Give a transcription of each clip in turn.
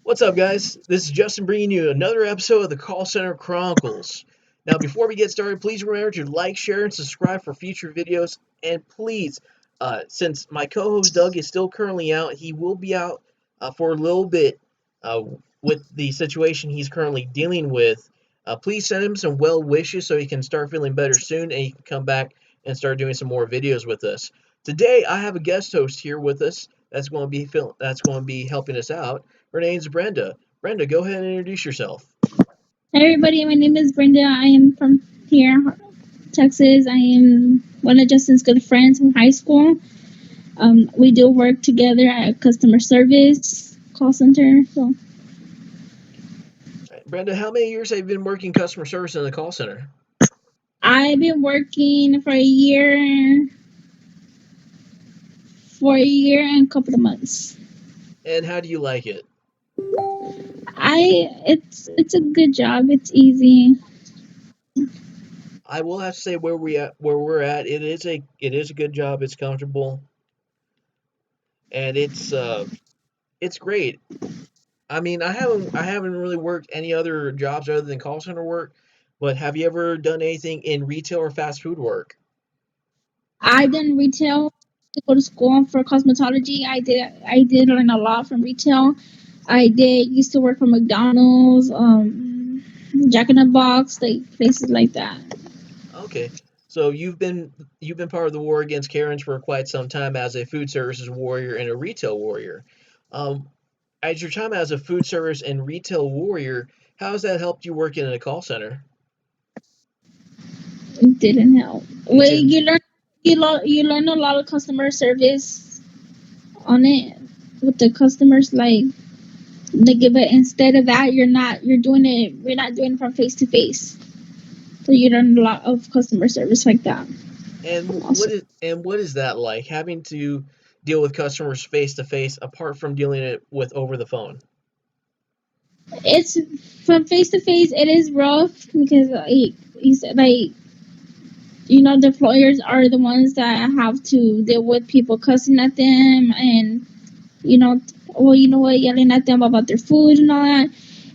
What's up, guys? This is Justin bringing you another episode of the Call Center Chronicles. Now, before we get started, please remember to like, share, and subscribe for future videos. And please, since my co host Doug is still currently out, he will be out for a little bit uh, with the situation he's currently dealing with. Please send him some well wishes so he can start feeling better soon and he can come back and start doing some more videos with us. Today, I have a guest host here with us that's going to be helping us out. Her name's Brenda. Brenda, go ahead and introduce yourself. Hi everybody, my name is Brenda. I am from here, Texas. I am one of Justin's good friends from high school. We do work together at customer service call center. So Brenda, how many years have you been working customer service in the call center? I've been working for a year and a couple of months. And how do you like it? It's a good job. It's easy. I will have to say where we're at, it is a good job. It's comfortable and it's great. I mean, I haven't really worked any other jobs other than call center work, but have you ever done anything in retail or fast food work? I done retail to go to school for cosmetology. I did learn a lot from retail. I did used to work for McDonald's, Jack in the Box, like places like that. Okay. So you've been part of the war against Karens for quite some time as a food services warrior and a retail warrior. Um, as your time as a food service and retail warrior, how has that helped you work in a call center? It didn't help. It Well, didn't. you learn a lot of customer service on it with the customers. Like they give it instead of that, you're not doing it from face to face. So you learn a lot of customer service like that. Also, What is that like having to deal with customers face to face apart from dealing it with over the phone? it's from face to face. It is rough because you said like the employers are the ones that have to deal with people cussing at them and you know yelling at them about their food and all that.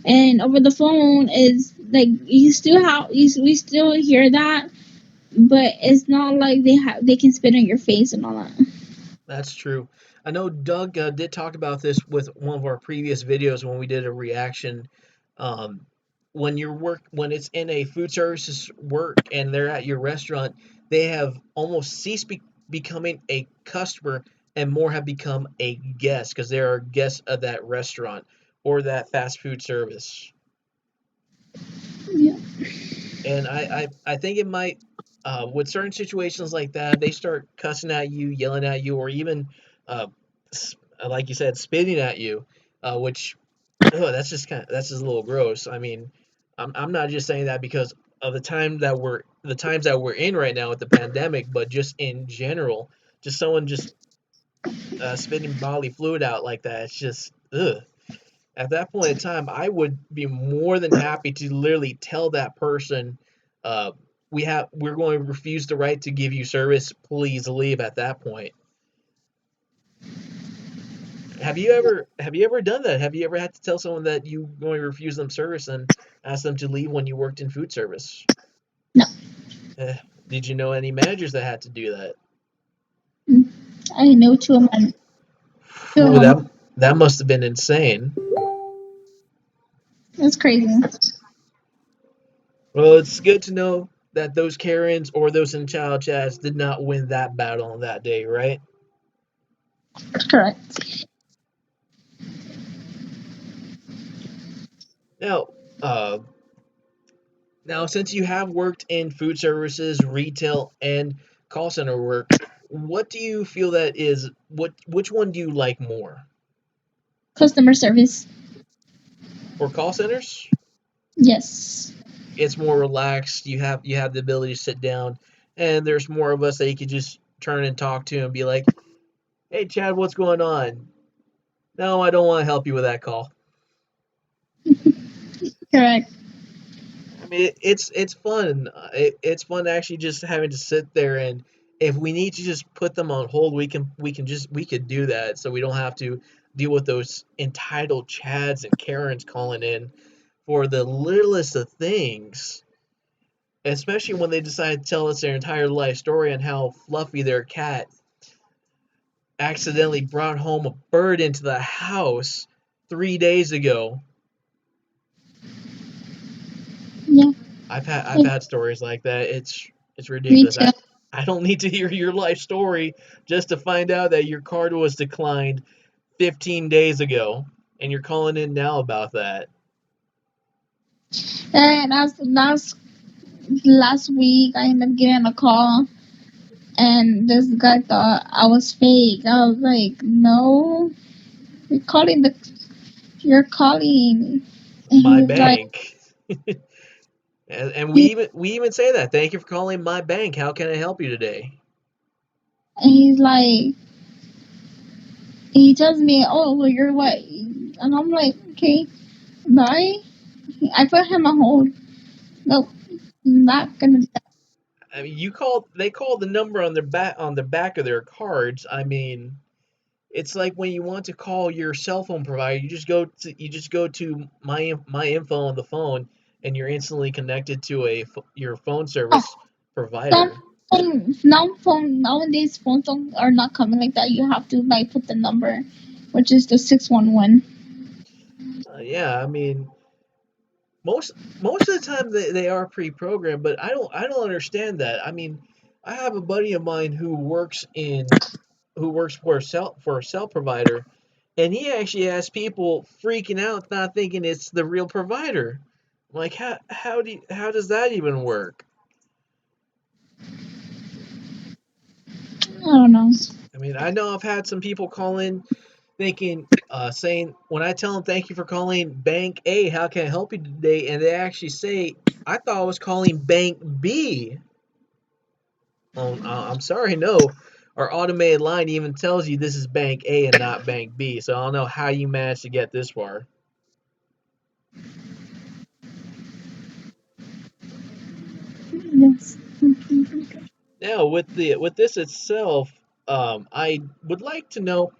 And over the phone is like we still hear that, but it's not like they can spit in your face and all that. That's true. I know Doug did talk about this with one of our previous videos when we did a reaction. Um, when it's in a food services work and they're at your restaurant, they have almost ceased becoming a customer and more have become a guest because they are guests of that restaurant or that fast food service. Yeah. And I think it might, with certain situations like that, they start cussing at you, yelling at you, or even, uh, like you said, spitting at you, which, that's just a little gross. I mean, I'm not just saying that because of the times that we're in right now with the pandemic, but just in general, just someone just spitting bodily fluid out like that. It's just, ugh. At that point in time, I would be more than happy to literally tell that person, uh, we're going to refuse the right to give you service. Please leave at that point. Have you ever done that? Have you ever had to tell someone that you going to refuse them service and ask them to leave when you worked in food service? No. Eh, did you know any managers that had to do that? Mm. I know two of Ooh, them. that must have been insane. It's crazy. Well, it's good to know that those Karens or those in child chats did not win that battle on that day, right? Correct. Now, uh, now since you have worked in food services, retail, and call center work, what do you feel that is which one do you like more? Customer service. For call centers, Yes. it's more relaxed. You have the ability to sit down, and there's more of us that you could just turn and talk to and be like, "Hey, Chad, what's going on?" No, I don't want to help you with that call. Correct. I mean, it's fun. It's fun actually just having to sit there and if we need to just put them on hold, we could do that. So we don't have to. deal with those entitled Chads and Karens calling in for the littlest of things, especially when they decide to tell us their entire life story on how Fluffy, their cat, accidentally brought home a bird into the house 3 days ago. Yeah, I've had stories like that. It's me ridiculous. too. I don't need to hear your life story just to find out that your card was declined 15 days ago and you're calling in now about that. And last week, I ended up getting a call, and this guy thought I was fake. I was like, "No, you're calling the, you're calling." And My he's like, bank. And we he, even say that. Thank you for calling my bank. How can I help you today? and he's like, he tells me, "Oh, well, you're what?" And I'm like, "Okay, bye." I put him on hold. Nope, not gonna. I mean, they called the number on the back of their cards. I mean, it's like when you want to call your cell phone provider, you just go to my info on the phone, and you're instantly connected to your phone Oh, service some provider. nowadays phones are not coming like that. You have to like put the number, which is the 611. Yeah, I mean, most of the time they are pre-programmed, but I don't understand that. I mean, I have a buddy of mine who works for a cell provider, and he actually has people freaking out, not thinking it's the real provider. Like how does that even work? I don't know. I mean, I know I've had some people call in thinking, saying when I tell them thank you for calling Bank A, how can I help you today, and they actually say I thought I was calling Bank B. I'm sorry, no. Our automated line even tells you this is Bank A and not Bank B, so I don't know how you managed to get this far. Yes. Now, with this itself, I would like to know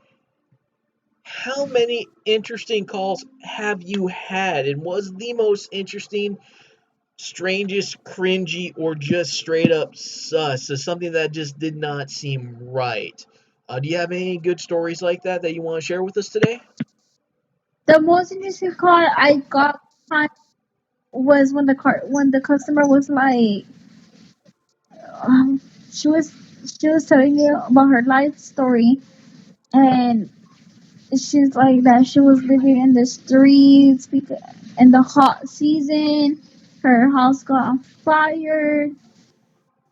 how many interesting calls have you had, and was the most interesting, strangest, cringy, or just straight up sus? So something that just did not seem right. Do you have any good stories like that you want to share with us today? The most interesting call I got was when the customer was like, um, she was she was telling me about her life story, and she's like that she was living in the streets because in the hot season, her house got on fire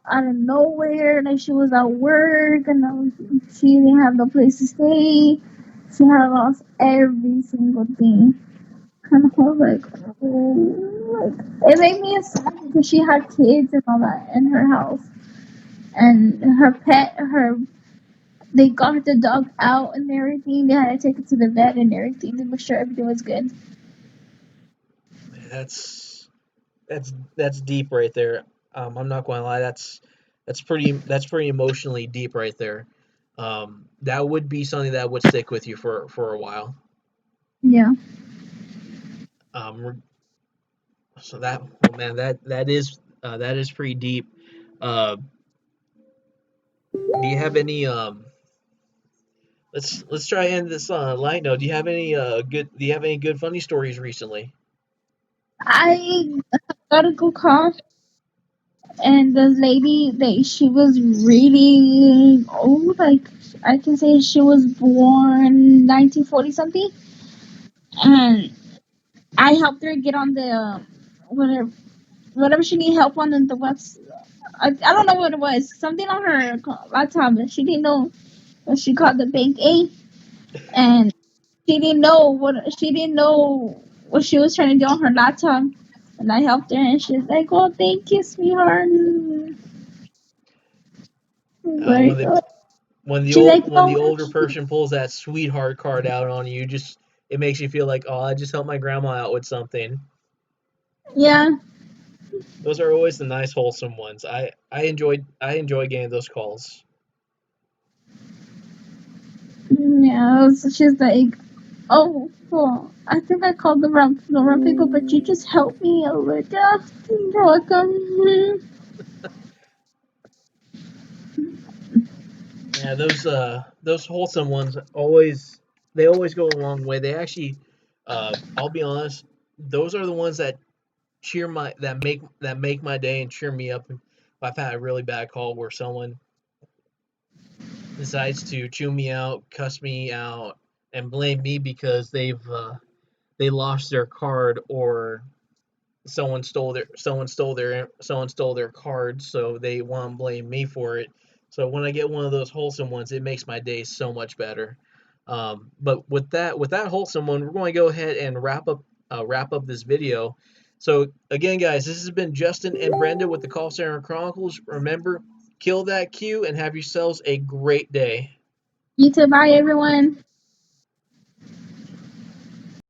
out of nowhere. Like she was at work and she didn't have no place to stay. She had lost every single thing. And I was like, oh, like it made me sad because she had kids and all that in her house, and her pet, her they got the dog out and everything. They had to take it to the vet and everything to make sure everything was good. That's that's deep right there. I'm not going to lie. That's pretty emotionally deep right there. That would be something that would stick with you for a while. Yeah. Um, so that oh man, that is pretty deep. Uh, do you have any let's try and end this on a light note. Do you have any good funny stories recently? I got a good call, and the lady, she was really old. Like I can say she was born 1940 something, and I helped her get on the whatever she needed help on the website. I don't know what it was. Something on her laptop, and she didn't know what she called the bank A, and she didn't know what she was trying to do on her laptop, and I helped her, and she's like, "Oh, thank you, sweetheart." Uh, when Like, the she's like, when the "Oh, older person pulls that sweetheart card out on you, just it makes you feel like, oh, I just helped my grandma out with something. yeah, Those are always the nice, wholesome ones. I enjoy getting those calls. yeah." So she's like, Oh, well, I think I called the wrong people, but you just helped me a little. You're welcome. Yeah, those wholesome ones always they always go a long way. They actually, I'll be honest, those are the ones that that make my day and cheer me up. If I've had a really bad call where someone decides to chew me out, cuss me out, and blame me because they lost their card or someone stole their card, so they want to blame me for it. So when I get one of those wholesome ones, it makes my day so much better. But with that wholesome one, we're going to go ahead and wrap up this video. So again, guys, this has been Justin and Brenda with the Call Center Chronicles. Remember, kill that queue and have yourselves a great day. You too. Bye, everyone.